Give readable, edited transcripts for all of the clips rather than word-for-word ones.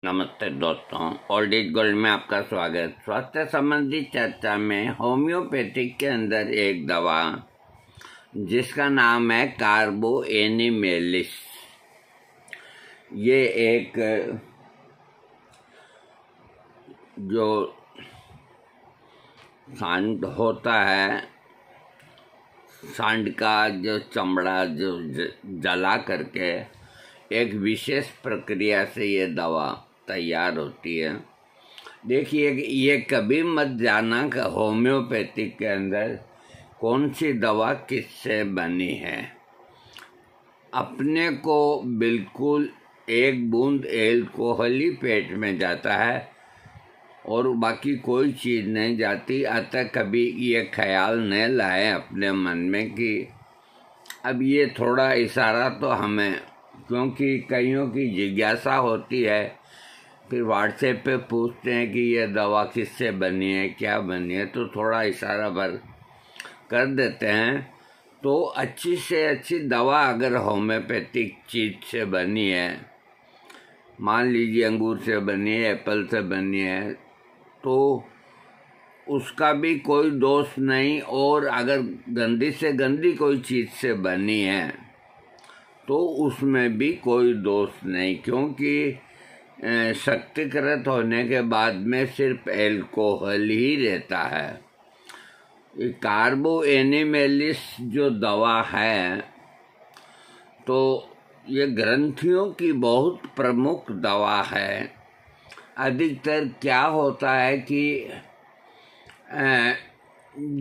नमस्ते दोस्तों, old is gold में आपका स्वागत। स्वास्थ्य संबंधी चर्चा में होम्योपैथिक के अंदर एक दवा जिसका नाम है कार्बोएनिमेलिस। ये एक जो सांड होता है, सांड का जो चमड़ा जो जला करके एक विशेष प्रक्रिया से ये दवा तैयार होती है। देखिए, ये कभी मत जाना कि होम्योपैथिक के अंदर कौन सी दवा किससे बनी है। अपने को बिल्कुल एक बूंद एल्कोहल ही पेट में जाता है और बाकी कोई चीज़ नहीं जाती। अतः कभी ये ख्याल न लाए अपने मन में कि अब ये थोड़ा इशारा तो हमें, क्योंकि कईयों की जिज्ञासा होती है, फिर व्हाट्सएप पे पूछते हैं कि ये दवा किससे बनी है, क्या बनी है, तो थोड़ा इशारा भर कर देते हैं। तो अच्छी से अच्छी दवा अगर होम्योपैथिक चीज़ से बनी है, मान लीजिए अंगूर से बनी है, एप्पल से बनी है, तो उसका भी कोई दोष नहीं। और अगर गंदी से गंदी कोई चीज़ से बनी है तो उसमें भी कोई दोष नहीं, क्योंकि शक्तिकृत होने के बाद में सिर्फ एल्कोहल ही रहता है। ये कार्बोएनिमेलिस जो दवा है, तो ये ग्रंथियों की बहुत प्रमुख दवा है। अधिकतर क्या होता है कि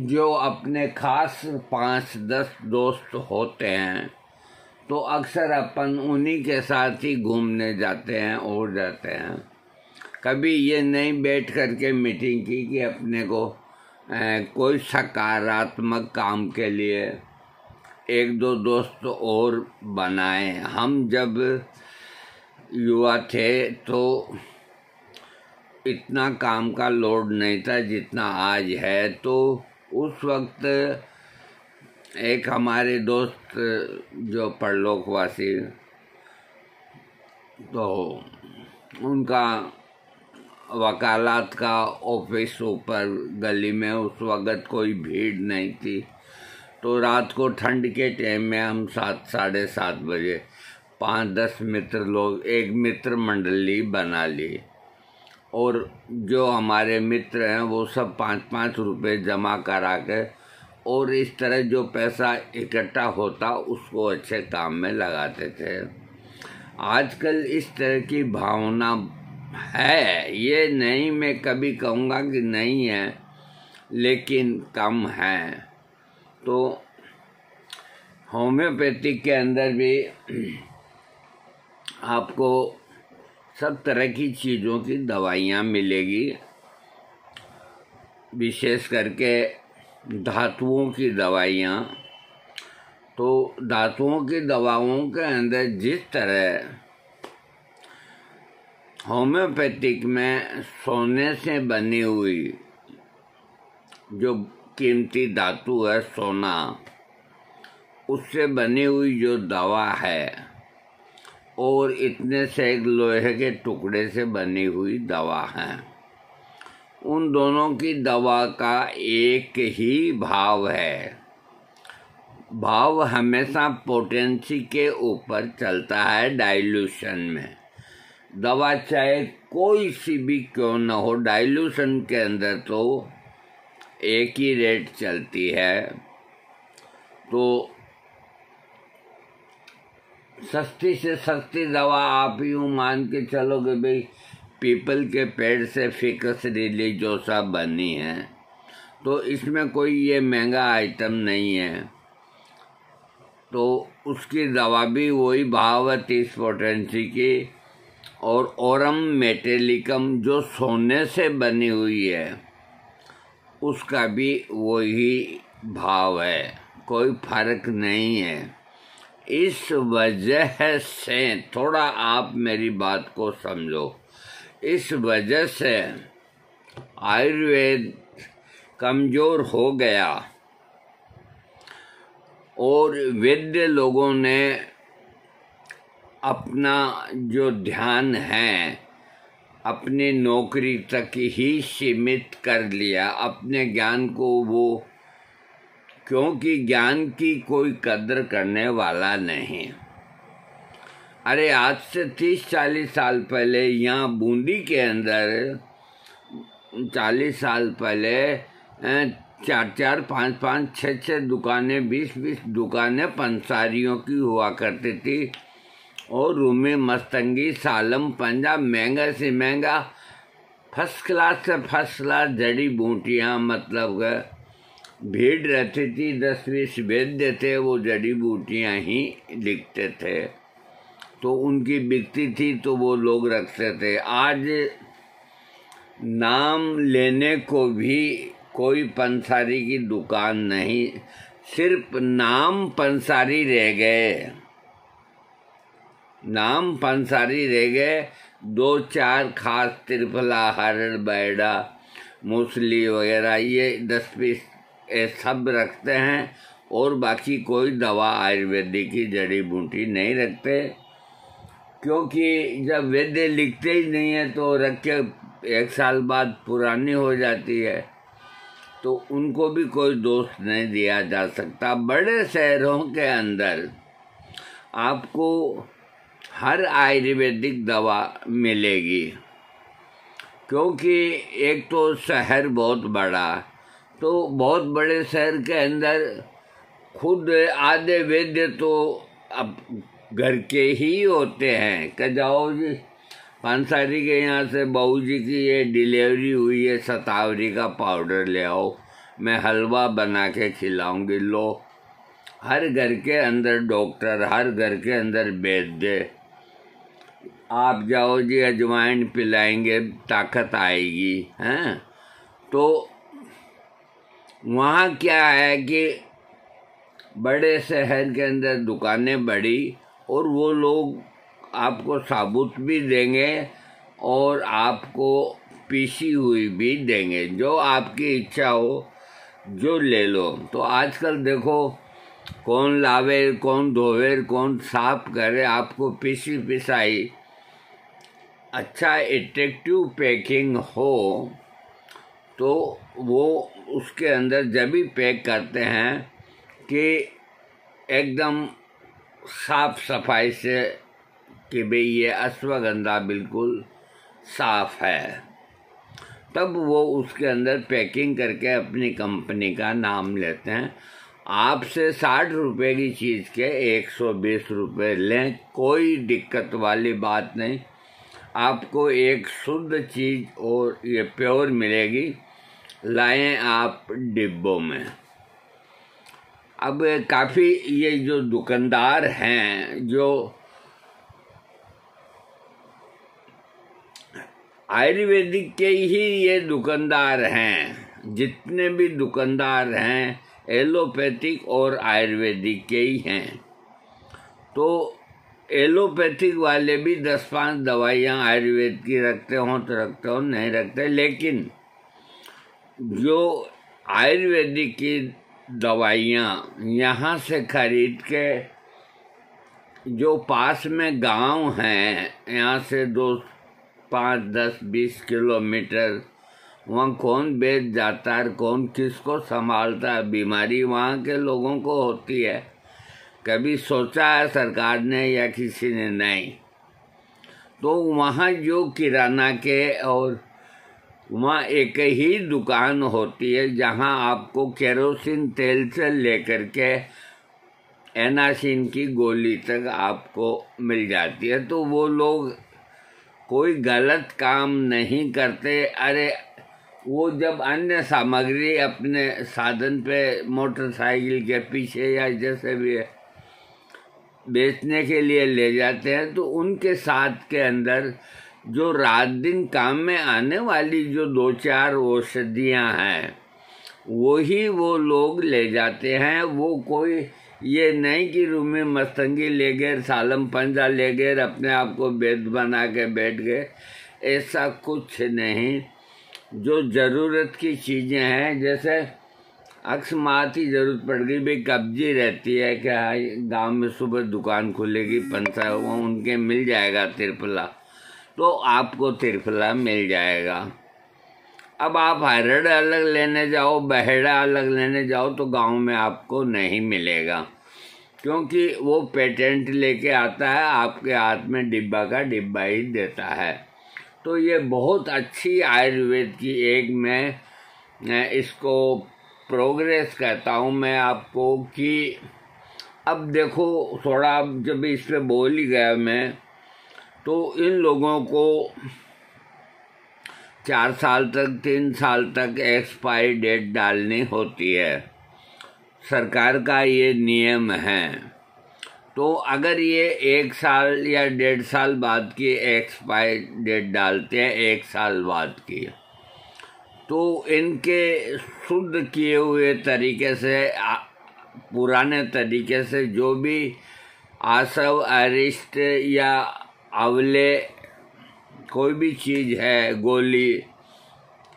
जो अपने खास 5-10 दोस्त होते हैं, तो अक्सर अपन उन्हीं के साथ ही घूमने जाते हैं और जाते हैं। कभी ये नहीं बैठ करके मीटिंग की कि अपने को कोई सकारात्मक काम के लिए 1-2 दोस्त और बनाए। हम जब युवा थे तो इतना काम का लोड नहीं था जितना आज है। तो उस वक्त एक हमारे दोस्त जो परलोकवासी, तो उनका वकालत का ऑफिस ऊपर गली में, उस वक़्त कोई भीड़ नहीं थी। तो रात को ठंड के टाइम में हम 7-7:30 बजे 5-10 मित्र लोग एक मित्र मंडली बना ली, और जो हमारे मित्र हैं वो सब 5-5 रुपये जमा करा के, और इस तरह जो पैसा इकट्ठा होता उसको अच्छे काम में लगाते थे। आजकल इस तरह की भावना है, ये नहीं मैं कभी कहूँगा कि नहीं है, लेकिन कम है। तो होम्योपैथिक के अंदर भी आपको सब तरह की चीज़ों की दवाइयाँ मिलेगी, विशेष करके धातुओं की दवाइयाँ। तो धातुओं की दवाओं के अंदर जिस तरह होम्योपैथिक में सोने से बनी हुई जो कीमती धातु है सोना, उससे बनी हुई जो दवा है, और इतने से एक लोहे के टुकड़े से बनी हुई दवा है, उन दोनों की दवा का एक ही भाव है। भाव हमेशा पोटेंसी के ऊपर चलता है, डाइल्यूशन में। दवा चाहे कोई सी भी क्यों न हो, डाइल्यूशन के अंदर तो एक ही रेट चलती है। तो सस्ती से सस्ती दवा आप यूँ मान के चलो कि भाई पीपल के पेड़ से फिकस रिलीजोसा बनी है, तो इसमें कोई ये महंगा आइटम नहीं है। तो उसकी दवा भी वही भाव है 30 पोटेंसी की, और ओरम मेटेलिकम जो सोने से बनी हुई है उसका भी वही भाव है, कोई फर्क नहीं है। इस वजह से थोड़ा आप मेरी बात को समझो, इस वजह से आयुर्वेद कमज़ोर हो गया और वैद्य लोगों ने अपना जो ध्यान है अपनी नौकरी तक ही सीमित कर लिया अपने ज्ञान को वो, क्योंकि ज्ञान की कोई कदर करने वाला नहीं। अरे आज से 30-40 साल पहले यहाँ बूंदी के अंदर 40 साल पहले 4-4, 5-5, 6-6 दुकानें, 20-20 दुकानें पंसारियों की हुआ करती थी। और रूमी, मस्तंगी, सालम, पंजाब, महंगा से महंगा, फर्स्ट क्लास से फर्स्ट क्लास जड़ी बूटियाँ, मतलब भीड़ रहती थी। 10-20 वैद्य थे, वो जड़ी बूटियाँ ही लिखते थे, तो उनकी बिकती थी तो वो लोग रखते थे। आज नाम लेने को भी कोई पंसारी की दुकान नहीं, सिर्फ नाम पंसारी रह गए, नाम पंसारी रह गए। 2-4 खास त्रिफला, हरड़, बैडा, मूसली वगैरह ये 10-20 सब रखते हैं, और बाकी कोई दवा आयुर्वेदिक की जड़ी बूटी नहीं रखते, क्योंकि जब वैद्य लिखते ही नहीं है तो रख के 1 साल बाद पुरानी हो जाती है, तो उनको भी कोई दोष नहीं दिया जा सकता। बड़े शहरों के अंदर आपको हर आयुर्वेदिक दवा मिलेगी, क्योंकि एक तो शहर बहुत बड़ा, तो बहुत बड़े शहर के अंदर खुद आधे वैद्य तो अब घर के ही होते हैं कि जाओ जी पंसारी के यहाँ से बहू जी की ये डिलीवरी हुई है, शतावरी का पाउडर ले आओ, मैं हलवा बना के खिलाऊंगी। लो, हर घर के अंदर डॉक्टर, हर घर के अंदर वैद्य। आप जाओ जी अजवाइन पिलाएंगे, ताकत आएगी, हैं? तो वहाँ क्या है कि बड़े शहर के अंदर दुकानें बड़ी, और वो लोग आपको साबुत भी देंगे और आपको पीसी हुई भी देंगे, जो आपकी इच्छा हो जो ले लो। तो आजकल देखो कौन लावे, कौन धोवे, कौन साफ करे, आपको पीसी पिसाई अच्छा एट्रैक्टिव पैकिंग हो तो वो उसके अंदर जब भी पैक करते हैं कि एकदम साफ सफाई से, कि भाई ये अश्वगंधा बिल्कुल साफ है, तब वो उसके अंदर पैकिंग करके अपनी कंपनी का नाम लेते हैं। आपसे 60 रुपये की चीज़ के 120 रुपये लें, कोई दिक्कत वाली बात नहीं। आपको एक शुद्ध चीज़ और ये प्योर मिलेगी, लाएं आप डिब्बों में। अब काफ़ी ये जो दुकानदार हैं, जो आयुर्वेदिक के ही ये दुकानदार हैं, जितने भी दुकानदार हैं एलोपैथिक और आयुर्वेदिक के ही हैं। तो एलोपैथिक वाले भी 10-5 दवाइयाँ आयुर्वेद की रखते हों तो रखते हो, नहीं रखते, लेकिन जो आयुर्वेदिक की दवाइयाँ यहाँ से खरीद के, जो पास में गांव हैं, यहाँ से 2, 5, 10, 20 किलोमीटर, वहाँ कौन बेच जाता है, कौन किसको संभालता है? बीमारी वहाँ के लोगों को होती है। कभी सोचा है सरकार ने या किसी ने? नहीं। तो वहाँ जो किराना के और वहाँ एक ही दुकान होती है जहाँ आपको केरोसिन तेल से लेकर के एनासिन की गोली तक आपको मिल जाती है। तो वो लोग कोई गलत काम नहीं करते। अरे वो जब अन्य सामग्री अपने साधन पे मोटरसाइकिल के पीछे या जैसे भी है बेचने के लिए ले जाते हैं, तो उनके साथ के अंदर जो रात दिन काम में आने वाली जो 2-4 औषधियाँ हैं वही वो लोग ले जाते हैं। वो कोई ये नहीं कि रूमी मस्तंगी ले गए, सालम पंजा ले गए, अपने आप को वैद्य बना के बैठ गए, ऐसा कुछ नहीं। जो ज़रूरत की चीज़ें हैं, जैसे अकस्मात ही ज़रूरत पड़ गई, भाई कब्जी रहती है कि गांव में सुबह दुकान खुलेगी पंचा, वो उनके मिल जाएगा त्रिफला, तो आपको त्रिफला मिल जाएगा। अब आप हरड़ अलग लेने जाओ, बहेड़ा अलग लेने जाओ तो गांव में आपको नहीं मिलेगा, क्योंकि वो पेटेंट लेके आता है, आपके हाथ में डिब्बा का डिब्बा ही देता है। तो ये बहुत अच्छी आयुर्वेद की एक मैं इसको प्रोग्रेस कहता हूँ मैं आपको कि अब देखो थोड़ा जब इस पे बोल ही गया मैं, तो इन लोगों को 4 साल तक 3 साल तक एक्सपायरी डेट डालनी होती है, सरकार का ये नियम है। तो अगर ये 1 साल या 1.5 साल बाद की एक्सपायरी डेट डालते हैं, 1 साल बाद की, तो इनके शुद्ध किए हुए तरीके से, पुराने तरीके से जो भी आसव, अरिष्ट या आंवले कोई भी चीज़ है, गोली,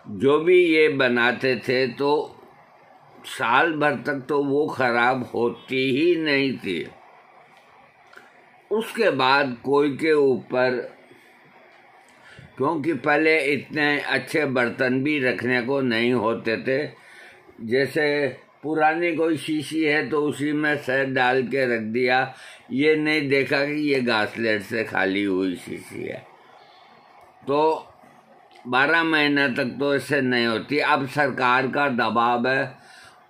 जो भी ये बनाते थे, तो साल भर तक तो वो खराब होती ही नहीं थी। उसके बाद कोई के ऊपर, क्योंकि पहले इतने अच्छे बर्तन भी रखने को नहीं होते थे, जैसे पुरानी कोई शीशी है तो उसी में शहद डाल के रख दिया, ये नहीं देखा कि ये घासलेट से खाली हुई शीशी है, तो 12 महीना तक तो इससे नहीं होती। अब सरकार का दबाव है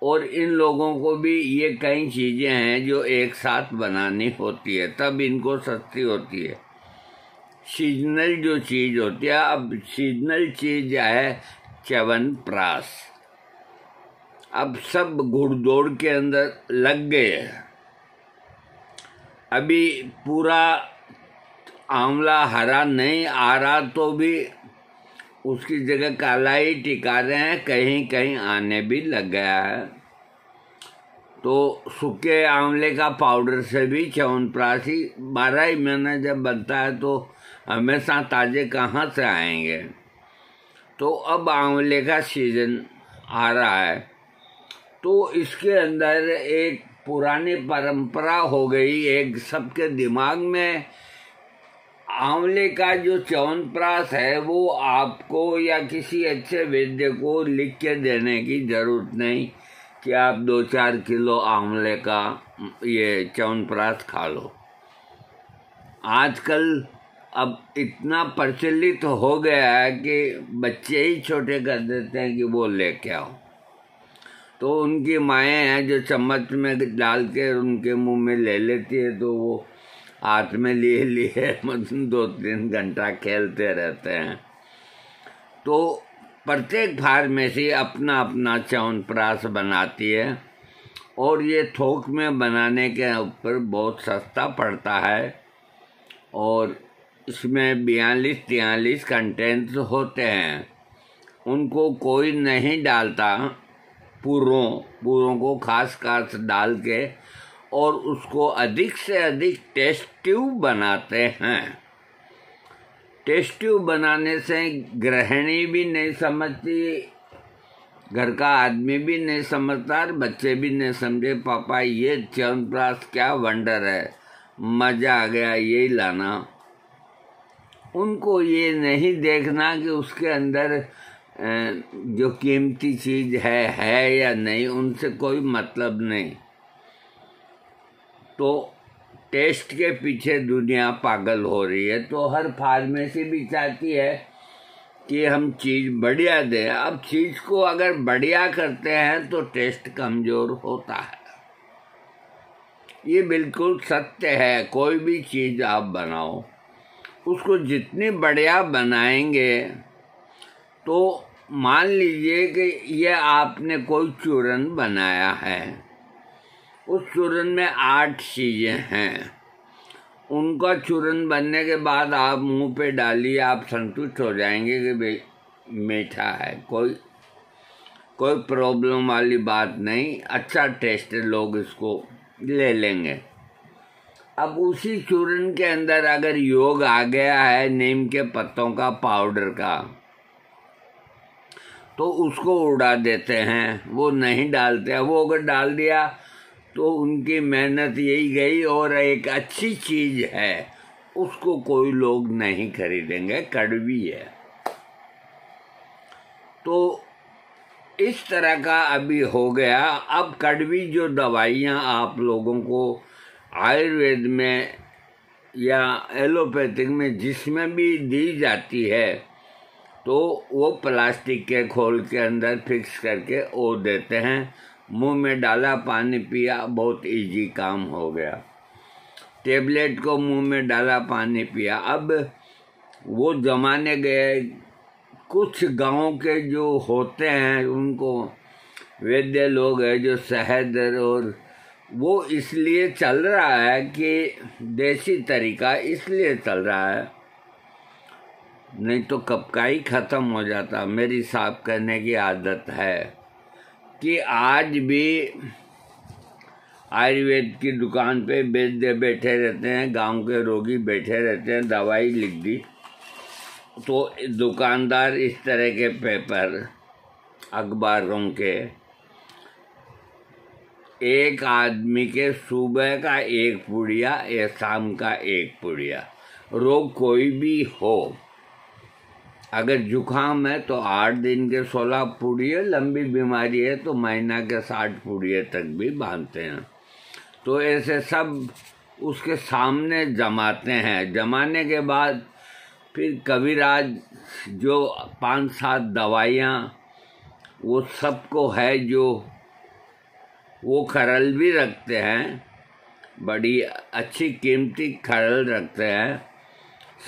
और इन लोगों को भी ये कई चीज़ें हैं जो एक साथ बनानी होती है, तब इनको सस्ती होती है। सीजनल जो चीज़ होती है, अब सीजनल चीज़ है च्यवनप्राश, अब सब घुड़दौड़ के अंदर लग गए हैं। अभी पूरा आंवला हरा नहीं आ रहा तो भी उसकी जगह काला ही टिका रहे हैं, कहीं कहीं आने भी लग गया है। तो सूखे आंवले का पाउडर से भी च्यवनप्राश ही 12 ही महीने जब बनता है तो हमेशा ताजे कहाँ से आएंगे। तो अब आंवले का सीजन आ रहा है, तो इसके अंदर एक पुरानी परंपरा हो गई, एक सबके दिमाग में आंवले का जो च्यवनप्राश है वो आपको या किसी अच्छे वैद्य को लिख के देने की जरूरत नहीं कि आप 2-4 किलो आंवले का ये च्यवनप्राश खा लो। आजकल अब इतना प्रचलित हो गया है कि बच्चे ही छोटे कर देते हैं कि वो लेके आओ, तो उनकी माएँ हैं जो चम्मच में डाल के उनके मुंह में ले लेती है, तो वो हाथ में लिए लिए मतलब 2-3 घंटा खेलते रहते हैं। तो प्रत्येक फार्मेसी अपना अपना च्यवनप्राश बनाती है और ये थोक में बनाने के ऊपर बहुत सस्ता पड़ता है और इसमें 42-43 कंटेंट्स होते हैं। उनको कोई नहीं डालता, पूरों को खास डाल के, और उसको अधिक से अधिक टेस्टिव बनाते हैं। टेस्टिव बनाने से गृहिणी भी नहीं समझती, घर का आदमी भी नहीं समझता और बच्चे भी नहीं समझे, पापा ये च्यवनप्राश क्या वंडर है, मज़ा आ गया यही लाना। उनको ये नहीं देखना कि उसके अंदर जो कीमती चीज़ है या नहीं, उनसे कोई मतलब नहीं। तो टेस्ट के पीछे दुनिया पागल हो रही है, तो हर फार्मेसी भी चाहती है कि हम चीज़ बढ़िया दें। अब चीज़ को अगर बढ़िया करते हैं तो टेस्ट कमज़ोर होता है, ये बिल्कुल सत्य है। कोई भी चीज़ आप बनाओ, उसको जितनी बढ़िया बनाएंगे, तो मान लीजिए कि ये आपने कोई चूरन बनाया है, उस चूरन में 8 चीज़ें हैं, उनका चूरन बनने के बाद आप मुंह पे डालिए, आप संतुष्ट हो जाएंगे कि भाई मीठा है, कोई प्रॉब्लम वाली बात नहीं, अच्छा टेस्ट है, लोग इसको ले लेंगे। अब उसी चूरन के अंदर अगर योग आ गया है नीम के पत्तों का पाउडर का, तो उसको उड़ा देते हैं, वो नहीं डालते हैं। वो अगर डाल दिया तो उनकी मेहनत यही गई और एक अच्छी चीज़ है उसको कोई लोग नहीं खरीदेंगे, कड़वी है। तो इस तरह का अभी हो गया। अब कड़वी जो दवाइयाँ आप लोगों को आयुर्वेद में या एलोपैथिक में जिसमें भी दी जाती है, तो वो प्लास्टिक के खोल के अंदर फिक्स करके वो देते हैं। मुंह में डाला, पानी पिया, बहुत इजी काम हो गया। टेबलेट को मुंह में डाला, पानी पिया। अब वो जमाने गए। कुछ गांव के जो होते हैं उनको वैद्य लोग हैं जो शहद, और वो इसलिए चल रहा है कि देसी तरीका इसलिए चल रहा है, नहीं तो कब का ही ख़त्म हो जाता। मेरी साफ करने की आदत है कि आज भी आयुर्वेद की दुकान पे वैद्य बैठे रहते हैं, गांव के रोगी बैठे रहते हैं, दवाई लिख दी तो दुकानदार इस तरह के पेपर अखबारों के एक आदमी के सुबह का एक पुड़िया या शाम का एक पुड़िया, रोग कोई भी हो, अगर जुखाम है तो 8 दिन के 16 पुड़िए, लंबी बीमारी है तो महीना के 60 पुड़िए तक भी बांधते हैं। तो ऐसे सब उसके सामने जमाते हैं। जमाने के बाद फिर कविराज जो 5-7 दवाइयाँ वो सबको है, जो वो खरल भी रखते हैं, बड़ी अच्छी कीमती खरल रखते हैं,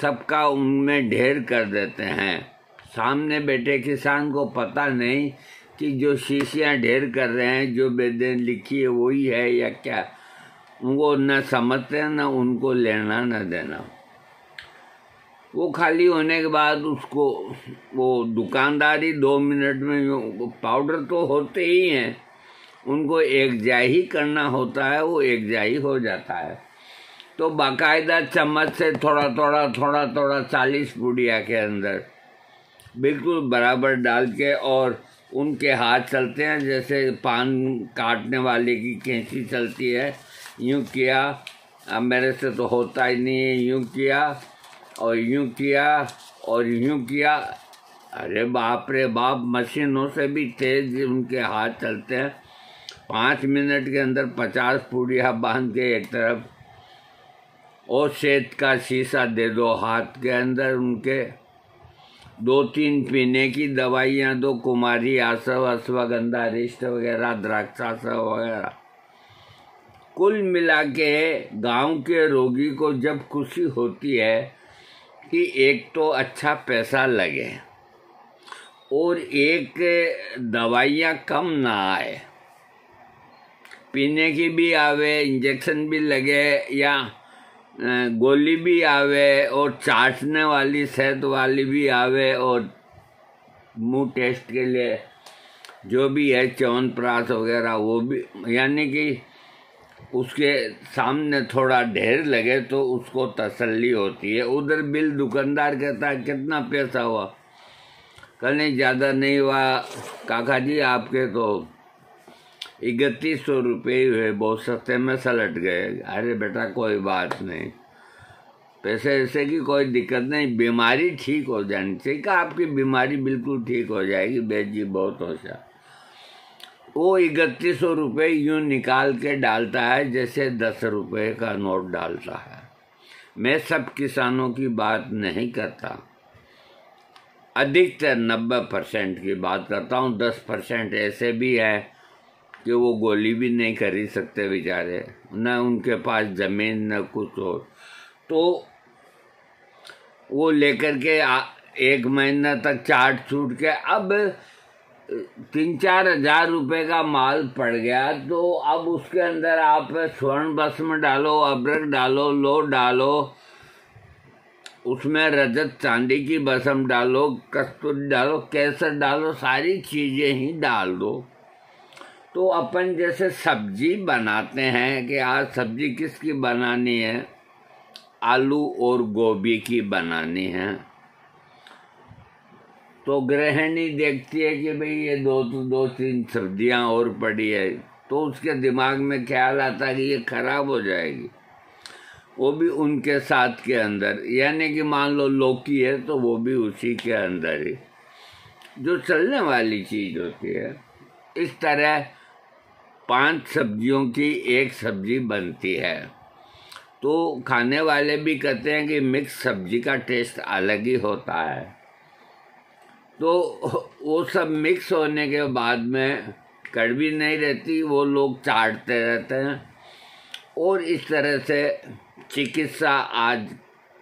सबका उनमें ढेर कर देते हैं। सामने बैठे किसान को पता नहीं कि जो शीशियाँ ढेर कर रहे हैं जो वैद्य ने लिखी है वही है या क्या, उनको न समझते हैं, न उनको लेना न देना। वो खाली होने के बाद उसको वो दुकानदारी 2 मिनट में, पाउडर तो होते ही हैं, उनको एक जाही करना होता है, वो एक जाही हो जाता है। तो बाकायदा चम्मच से थोड़ा थोड़ा 40 पुड़िया के अंदर बिल्कुल बराबर डाल के, और उनके हाथ चलते हैं जैसे पान काटने वाले की कैंची चलती है, यूँ किया। अब मेरे से तो होता ही नहीं है, यूँ किया और यूँ किया और यूँ किया। अरे बाप रे बाप, मशीनों से भी तेज उनके हाथ चलते हैं। 5 मिनट के अंदर 50 पुड़िया बांध के एक तरफ, और सेठ का शीशा दे दो हाथ के अंदर उनके, 2-3 पीने की दवाइयाँ दो, कुमारी आसव, अश्वगंधा, अरिष्ट वगैरह, द्राक्षासव वगैरह। कुल मिला के गाँव के रोगी को जब खुशी होती है कि एक तो अच्छा पैसा लगे और एक दवाइयाँ कम ना आए, पीने की भी आवे, इंजेक्शन भी लगे या गोली भी आवे, और चाटने वाली सेहत वाली भी आवे, और मुंह टेस्ट के लिए जो भी है च्यवनप्राश वगैरह वो भी, यानी कि उसके सामने थोड़ा ढेर लगे तो उसको तसल्ली होती है। उधर बिल दुकानदार कहता है कितना पैसा हुआ, कहीं ज़्यादा नहीं हुआ काका जी, आपके तो 3100 रुपये हुए, बहुत सस्ते में सलट गए। अरे बेटा कोई बात नहीं, पैसे ऐसे की कोई दिक्कत नहीं, बीमारी ठीक हो जानी चाहिए। कि आपकी बीमारी बिल्कुल ठीक हो जाएगी, बेद जी बहुत होशियार। वो 3100 रुपये यूँ निकाल के डालता है जैसे 10 रुपये का नोट डालता है। मैं सब किसानों की बात नहीं करता, अधिकतर 90% की बात करता हूँ। 10% ऐसे भी है कि वो गोली भी नहीं खरीद सकते बेचारे, न उनके पास ज़मीन न कुछ हो, तो वो लेकर के 1 महीना तक चाट छूट के, अब 3-4 हज़ार रुपये का माल पड़ गया, तो अब उसके अंदर आप स्वर्ण भस्म डालो, अबरक डालो, लो डालो, उसमें रजत चांदी की भस्म डालो, कस्तूरी डालो, केसर डालो, सारी चीज़ें ही डाल दो। तो अपन जैसे सब्जी बनाते हैं कि आज सब्जी किसकी बनानी है, आलू और गोभी की बनानी है, तो गृहिणी देखती है कि भाई ये 2-3 सब्जियां और पड़ी है, तो उसके दिमाग में ख्याल आता है कि ये खराब हो जाएगी। वो भी उनके साथ के अंदर, यानी कि मान लो लौकी है तो वो भी उसी के अंदर ही, जो चलने वाली चीज़ होती है। इस तरह 5 सब्जियों की एक सब्जी बनती है। तो खाने वाले भी कहते हैं कि मिक्स सब्जी का टेस्ट अलग ही होता है। तो वो सब मिक्स होने के बाद में कड़वी नहीं रहती, वो लोग चाटते रहते हैं। और इस तरह से चिकित्सा आज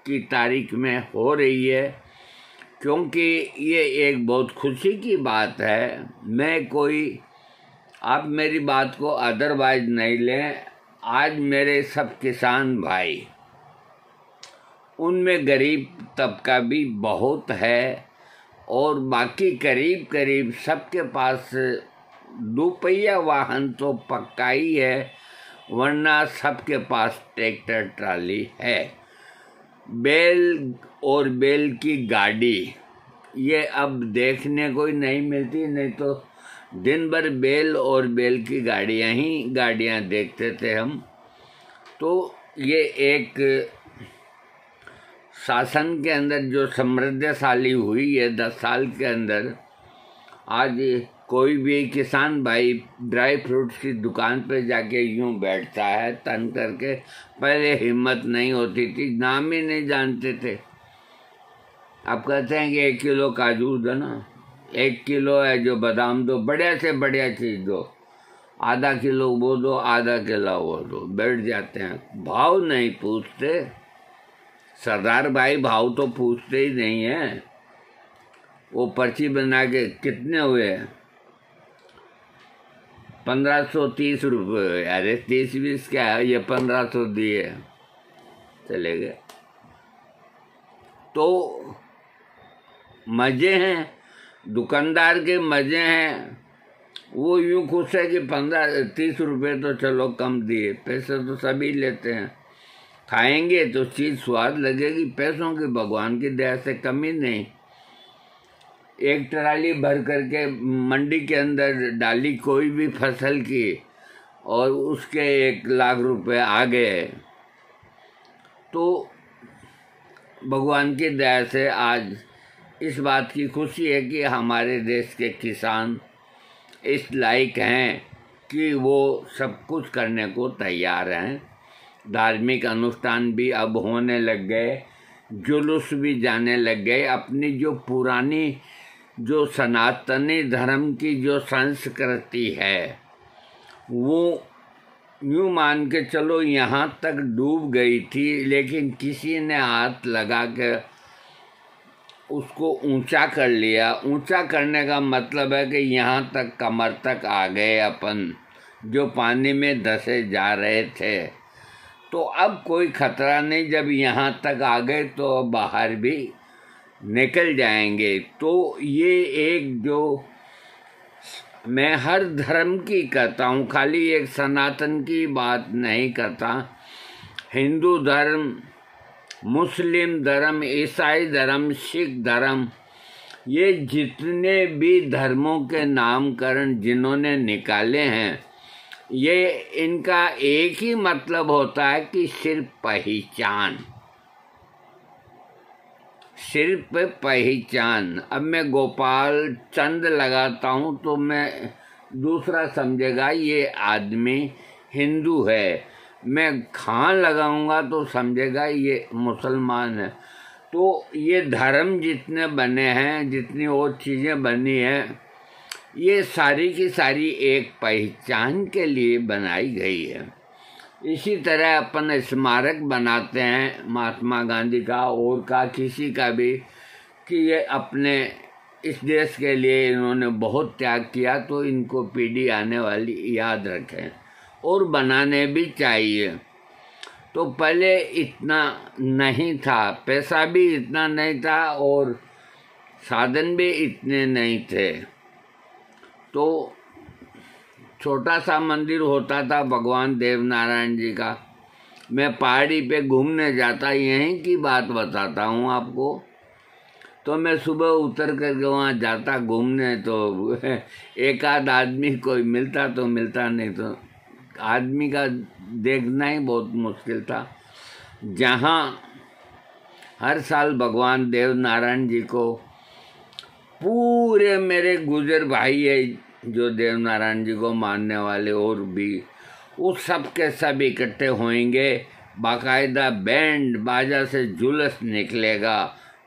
की तारीख में हो रही है, क्योंकि ये एक बहुत खुशी की बात है। मैं कोई, आप मेरी बात को अदरवाइज नहीं लें। आज मेरे सब किसान भाई, उनमें गरीब तबका भी बहुत है, और बाकी करीब करीब सबके पास 2 पहिया वाहन तो पक्का ही है, वरना सबके पास ट्रैक्टर ट्राली है। बैल और बैल की गाड़ी ये अब देखने को ही नहीं मिलती, नहीं तो दिन भर बैल और बैल की गाड़ियाँ देखते थे हम। तो ये एक शासन के अंदर जो समृद्धशाली हुई है 10 साल के अंदर, आज कोई भी किसान भाई ड्राई फ्रूट्स की दुकान पे जाके यूं बैठता है तन करके। पहले हिम्मत नहीं होती थी, नाम ही नहीं जानते थे। आप कहते हैं कि 1 किलो काजू दो ना, 1 किलो है जो बादाम दो, बढ़िया से बढ़िया चीज़ दो, आधा किलो वो दो, आधा किलो वो दो, बैठ जाते हैं। भाव नहीं पूछते सरदार भाई, भाव तो पूछते ही नहीं है। वो पर्ची बना के कितने हुए, 1530 रुपये। अरे 30-20 क्या है, ये 1500 दिए, चले गए। तो मज़े हैं, दुकानदार के मज़े हैं। वो यूँ खुश है कि 15-30 रुपये तो चलो कम दिए, पैसे तो सभी लेते हैं। खाएंगे तो चीज़ स्वाद लगेगी, पैसों की भगवान की दया से कमी नहीं। एक ट्राली भर करके मंडी के अंदर डाली कोई भी फसल की, और उसके 1 लाख रुपए आ गए। तो भगवान की दया से आज इस बात की खुशी है कि हमारे देश के किसान इस लायक हैं कि वो सब कुछ करने को तैयार हैं। धार्मिक अनुष्ठान भी अब होने लग गए, जुलूस भी जाने लग गए। अपनी जो पुरानी, जो सनातनी धर्म की जो संस्कृति है, वो यूँ मान के चलो यहाँ तक डूब गई थी, लेकिन किसी ने हाथ लगा के उसको ऊंचा कर लिया। ऊंचा करने का मतलब है कि यहाँ तक, कमर तक आ गए अपन, जो पानी में धंसे जा रहे थे। तो अब कोई खतरा नहीं, जब यहाँ तक आ गए तो बाहर भी निकल जाएंगे। तो ये एक, जो मैं हर धर्म की कहता हूँ, खाली एक सनातन की बात नहीं करता। हिंदू धर्म, मुस्लिम धर्म, ईसाई धर्म, सिख धर्म, ये जितने भी धर्मों के नामकरण जिन्होंने निकाले हैं, ये इनका एक ही मतलब होता है कि सिर्फ पहचान, सिर्फ पहचान। अब मैं गोपाल चंद लगाता हूँ तो मैं, दूसरा समझेगा ये आदमी हिंदू है। मैं खान लगाऊंगा तो समझेगा ये मुसलमान है। तो ये धर्म जितने बने हैं, जितनी और चीज़ें बनी हैं, ये सारी की सारी एक पहचान के लिए बनाई गई है। इसी तरह अपन स्मारक बनाते हैं महात्मा गांधी का और का, किसी का भी, कि ये अपने इस देश के लिए इन्होंने बहुत त्याग किया, तो इनको पीढ़ी आने वाली याद रखें, और बनाने भी चाहिए। तो पहले इतना नहीं था, पैसा भी इतना नहीं था, और साधन भी इतने नहीं थे। तो छोटा सा मंदिर होता था भगवान देवनारायण जी का। मैं पहाड़ी पे घूमने जाता, यहीं की बात बताता हूँ आपको। तो मैं सुबह उतर करके वहाँ जाता घूमने, तो एक आध आदमी कोई मिलता तो मिलता, नहीं तो आदमी का देखना ही बहुत मुश्किल था। जहाँ हर साल भगवान देव नारायण जी को पूरे मेरे गुजर भाई है जो देव नारायण जी को मानने वाले और भी, वो सब के सब इकट्ठे होंगे। बाकायदा बैंड बाजा से जुलूस निकलेगा,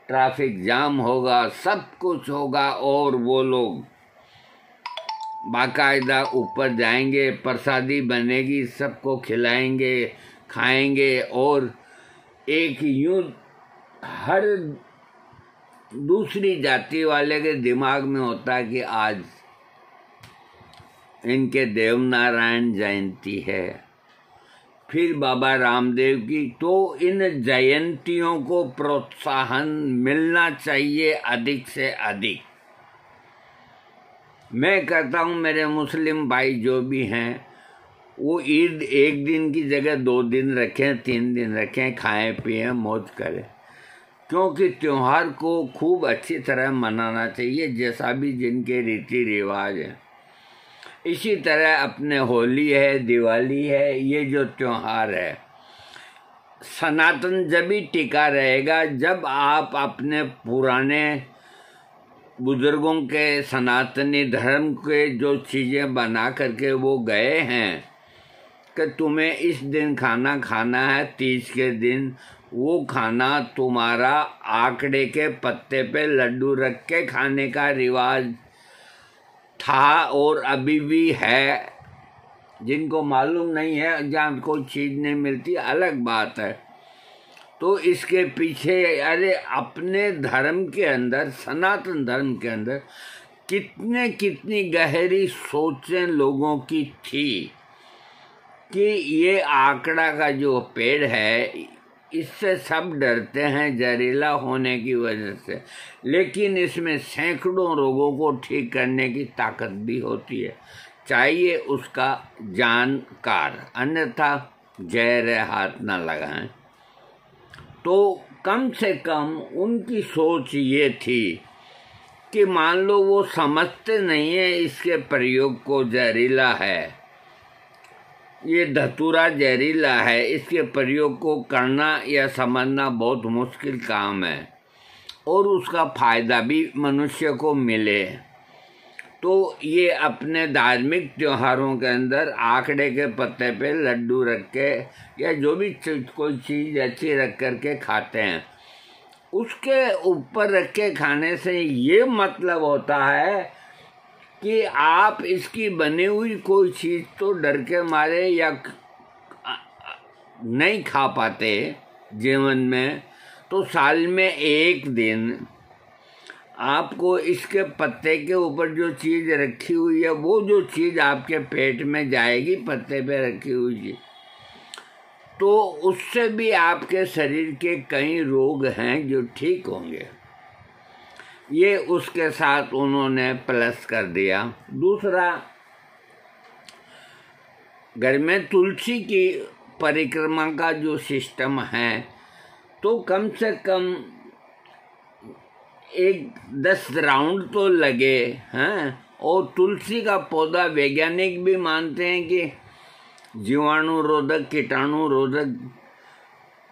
ट्रैफिक जाम होगा, सब कुछ होगा, और वो लोग बाकायदा ऊपर जाएंगे, प्रसादी बनेगी, सबको खिलाएंगे, खाएंगे। और एक यूं हर दूसरी जाति वाले के दिमाग में होता है कि आज इनके देव नारायण जयंती है, फिर बाबा रामदेव की। तो इन जयंतियों को प्रोत्साहन मिलना चाहिए अधिक से अधिक। मैं कहता हूँ मेरे मुस्लिम भाई जो भी हैं वो ईद एक दिन की जगह 2 दिन रखें, 3 दिन रखें, खाएं पिएं मौज करें, क्योंकि त्यौहार को खूब अच्छी तरह मनाना चाहिए जैसा भी जिनके रीति रिवाज हैं। इसी तरह अपने होली है, दिवाली है, ये जो त्यौहार है सनातन जब भी टिका रहेगा जब आप अपने पुराने बुजुर्गों के सनातनी धर्म के जो चीज़ें बना करके वो गए हैं कि तुम्हें इस दिन खाना खाना है, तीज के दिन वो खाना तुम्हारा आकड़े के पत्ते पे लड्डू रख के खाने का रिवाज था और अभी भी है। जिनको मालूम नहीं है, जहाँ कोई चीज़ नहीं मिलती अलग बात है। तो इसके पीछे अरे अपने धर्म के अंदर, सनातन धर्म के अंदर कितनी गहरी सोचें लोगों की थी कि ये आकड़ा का जो पेड़ है इससे सब डरते हैं जहरीला होने की वजह से, लेकिन इसमें सैकड़ों रोगों को ठीक करने की ताकत भी होती है। चाहिए उसका जानकार, अन्यथा जहर हाथ ना लगाएं। तो कम से कम उनकी सोच ये थी कि मान लो वो समझते नहीं है इसके प्रयोग को जहरीला है, ये धतूरा जहरीला है, इसके प्रयोग को करना या समझना बहुत मुश्किल काम है और उसका फायदा भी मनुष्य को मिले। तो ये अपने धार्मिक त्योहारों के अंदर आकड़े के पत्ते पे लड्डू रख के या जो भी कोई चीज़ अच्छी रख करके खाते हैं, उसके ऊपर रख के खाने से ये मतलब होता है कि आप इसकी बनी हुई कोई चीज़ तो डर के मारे या नहीं खा पाते जीवन में, तो साल में एक दिन आपको इसके पत्ते के ऊपर जो चीज़ रखी हुई है वो जो चीज़ आपके पेट में जाएगी पत्ते पे रखी हुई चीज़, तो उससे भी आपके शरीर के कई रोग हैं जो ठीक होंगे। ये उसके साथ उन्होंने प्लस कर दिया। दूसरा, घर में तुलसी की परिक्रमा का जो सिस्टम है तो कम से कम 10 राउंड तो लगे हैं। और तुलसी का पौधा वैज्ञानिक भी मानते हैं कि जीवाणु रोधक, कीटाणु रोधक।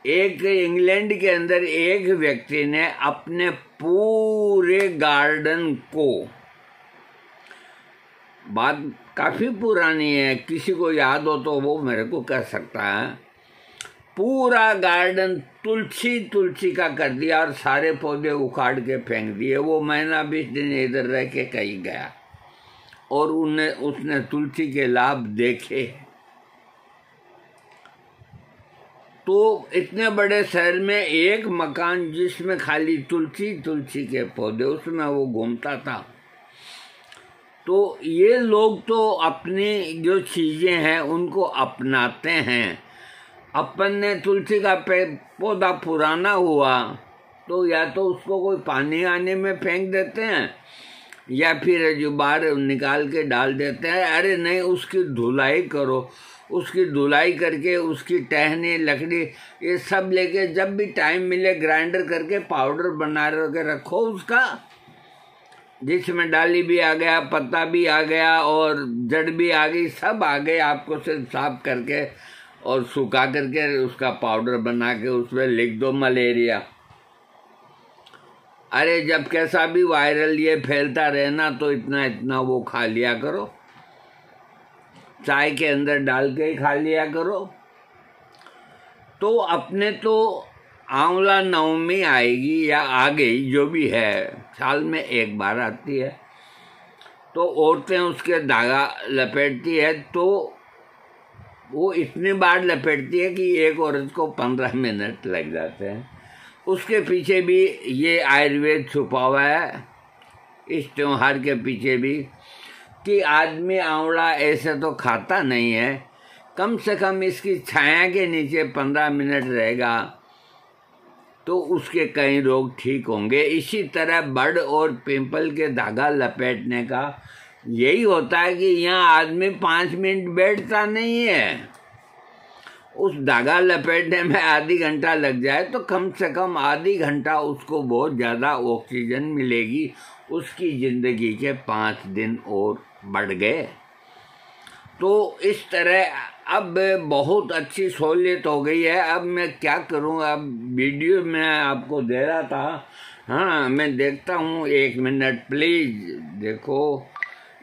एक इंग्लैंड के अंदर एक व्यक्ति ने अपने पूरे गार्डन को, बात काफ़ी पुरानी है, किसी को याद हो तो वो मेरे को कह सकता है, पूरा गार्डन तुलसी का कर दिया और सारे पौधे उखाड़ के फेंक दिए। वो महीना 20 दिन इधर रह के कहीं गया और उसने तुलसी के लाभ देखे। तो इतने बड़े शहर में एक मकान जिसमें खाली तुलसी के पौधे, उसमें वो घूमता था। तो ये लोग तो अपनी जो चीज़ें हैं उनको अपनाते हैं। अपन ने तुलसी का पौधा पुराना हुआ तो या तो उसको कोई पानी आने में फेंक देते हैं या फिर जो बाहर निकाल के डाल देते हैं। अरे नहीं, उसकी धुलाई करो, उसकी धुलाई करके उसकी टहनी, लकड़ी, ये सब लेके जब भी टाइम मिले ग्राइंडर करके पाउडर बना के रखो उसका, जिसमें डाली भी आ गया, पत्ता भी आ गया और जड़ भी आ गई, सब आ गए। आपको सिर्फ साफ करके और सुखा करके उसका पाउडर बना के उसमें लिख दो मलेरिया। अरे जब कैसा भी वायरल ये फैलता रहे ना, तो इतना इतना वो खा लिया करो, चाय के अंदर डाल के ही खा लिया करो। तो अपने तो आंवला नवमी आएगी या आ गई, जो भी है, साल में एक बार आती है, तो औरतें उसके धागा लपेटती है, तो वो इतनी बार लपेटती है कि एक औरत को 15 मिनट लग जाते हैं। उसके पीछे भी ये आयुर्वेद छुपा हुआ है, इस त्योहार के पीछे भी, कि आदमी आंवला ऐसे तो खाता नहीं है, कम से कम इसकी छाया के नीचे 15 मिनट रहेगा तो उसके कई रोग ठीक होंगे। इसी तरह बर्ड और पिंपल के धागा लपेटने का यही होता है कि यहाँ आदमी 5 मिनट बैठता नहीं है, उस धागा लपेटने में आधी घंटा लग जाए तो कम से कम आधी घंटा उसको बहुत ज़्यादा ऑक्सीजन मिलेगी, उसकी ज़िंदगी के 5 दिन और बढ़ गए। तो इस तरह अब बहुत अच्छी सहूलियत हो गई है। अब मैं क्या करूं, अब वीडियो में आपको दे रहा था, हाँ मैं देखता हूं, 1 मिनट प्लीज़ देखो।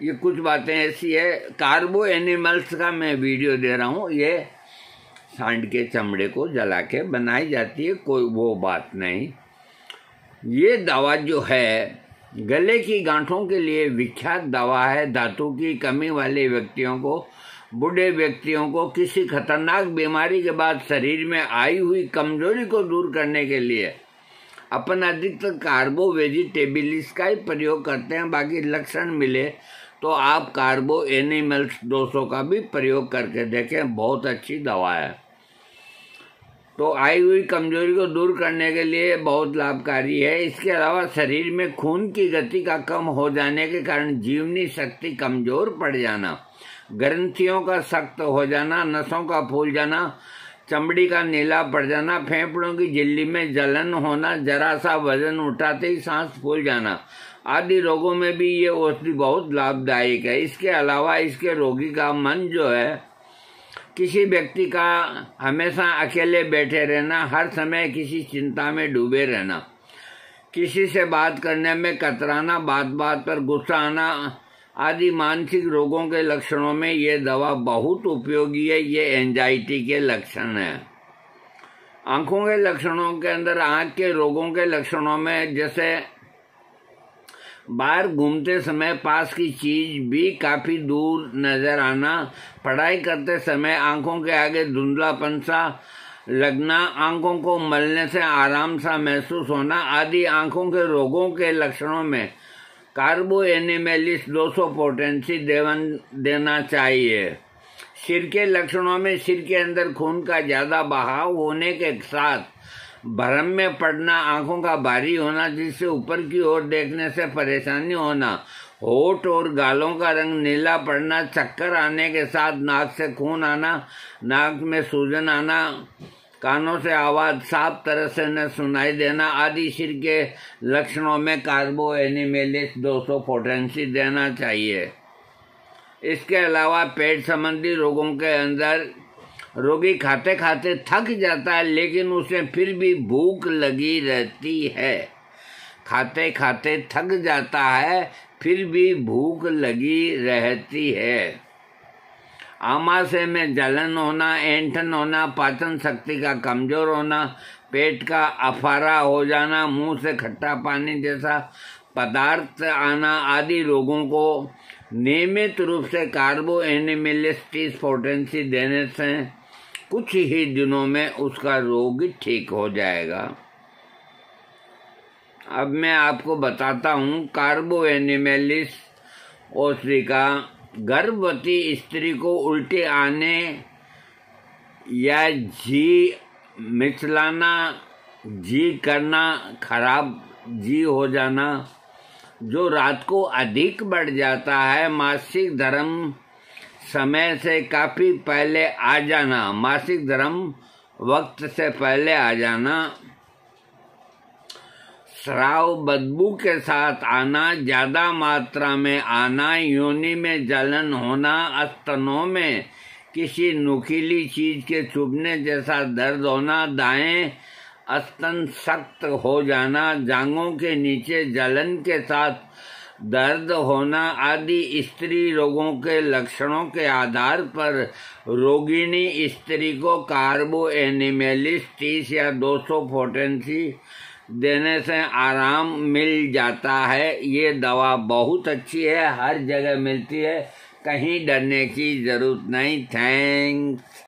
ये कुछ बातें ऐसी है, कार्बो एनिमल्स का मैं वीडियो दे रहा हूं। ये सांड के चमड़े को जला के बनाई जाती है, कोई वो बात नहीं। ये दवा जो है गले की गांठों के लिए विख्यात दवा है। धातु की कमी वाले व्यक्तियों को, बूढ़े व्यक्तियों को किसी खतरनाक बीमारी के बाद शरीर में आई हुई कमजोरी को दूर करने के लिए अपन अधिकतर कार्बो वेजिटेबल्स का ही प्रयोग करते हैं। बाकी लक्षण मिले तो आप कार्बो एनिमल्स 200 का भी प्रयोग करके देखें, बहुत अच्छी दवा है। तो आई हुई कमजोरी को दूर करने के लिए बहुत लाभकारी है। इसके अलावा शरीर में खून की गति का कम हो जाने के कारण जीवनी शक्ति कमजोर पड़ जाना, ग्रंथियों का सख्त हो जाना, नसों का फूल जाना, चमड़ी का नीला पड़ जाना, फेफड़ों की झिल्ली में जलन होना, जरा सा वजन उठाते ही सांस फूल जाना आदि रोगों में भी ये औषधि बहुत लाभदायक है। इसके अलावा इसके रोगी का मन जो है, किसी व्यक्ति का हमेशा अकेले बैठे रहना, हर समय किसी चिंता में डूबे रहना, किसी से बात करने में कतराना, बात बात पर गुस्सा आना आदि मानसिक रोगों के लक्षणों में ये दवा बहुत उपयोगी है। ये एंजाइटी के लक्षण हैं। आंखों के लक्षणों के अंदर आंख के रोगों के लक्षणों में जैसे बाहर घूमते समय पास की चीज भी काफी दूर नजर आना, पढ़ाई करते समय आंखों के आगे धुंधलापन सा लगना, आंखों को मलने से आराम सा महसूस होना आदि आंखों के रोगों के लक्षणों में कार्बो एनिमलिस 200 पोटेंसी देना चाहिए। सिर के लक्षणों में सिर के अंदर खून का ज्यादा बहाव होने के साथ भ्रम में पड़ना, आंखों का भारी होना जिससे ऊपर की ओर देखने से परेशानी होना, होठ और गालों का रंग नीला पड़ना, चक्कर आने के साथ नाक से खून आना, नाक में सूजन आना, कानों से आवाज साफ तरह से न सुनाई देना आदि सिर के लक्षणों में कार्बो एनिमलिस 200 पोटेंसी देना चाहिए। इसके अलावा पेट संबंधी रोगों के अंदर रोगी खाते खाते थक जाता है, लेकिन उसे फिर भी भूख लगी रहती है। खाते खाते थक जाता है, फिर भी भूख लगी रहती है। आमाशय में जलन होना, ऐंठन होना, पाचन शक्ति का कमजोर होना, पेट का अफारा हो जाना, मुंह से खट्टा पानी जैसा पदार्थ आना आदि रोगों को नियमित रूप से कार्बो एनिमलिस 30 पोटेंसी देने से कुछ ही दिनों में उसका रोग ठीक हो जाएगा। अब मैं आपको बताता हूँ कार्बो एनिमलिस औषधि का गर्भवती स्त्री को उल्टी आने या जी मिचलाना, जी करना, खराब जी हो जाना, जो रात को अधिक बढ़ जाता है, मासिक धर्म समय से काफी पहले आ जाना, मासिक धर्म वक्त से पहले आ जाना, स्राव बदबू के साथ आना, ज्यादा मात्रा में आना, योनि में जलन होना, स्तनों में किसी नुकीली चीज के चुभने जैसा दर्द होना, दाएं स्तन सख्त हो जाना, जांघों के नीचे जलन के साथ दर्द होना आदि स्त्री रोगों के लक्षणों के आधार पर रोगिणी स्त्री को कार्बो एनिमेलिस 30 या 200 पोटेंसी देने से आराम मिल जाता है। ये दवा बहुत अच्छी है, हर जगह मिलती है, कहीं डरने की जरूरत नहीं। थैंक्स।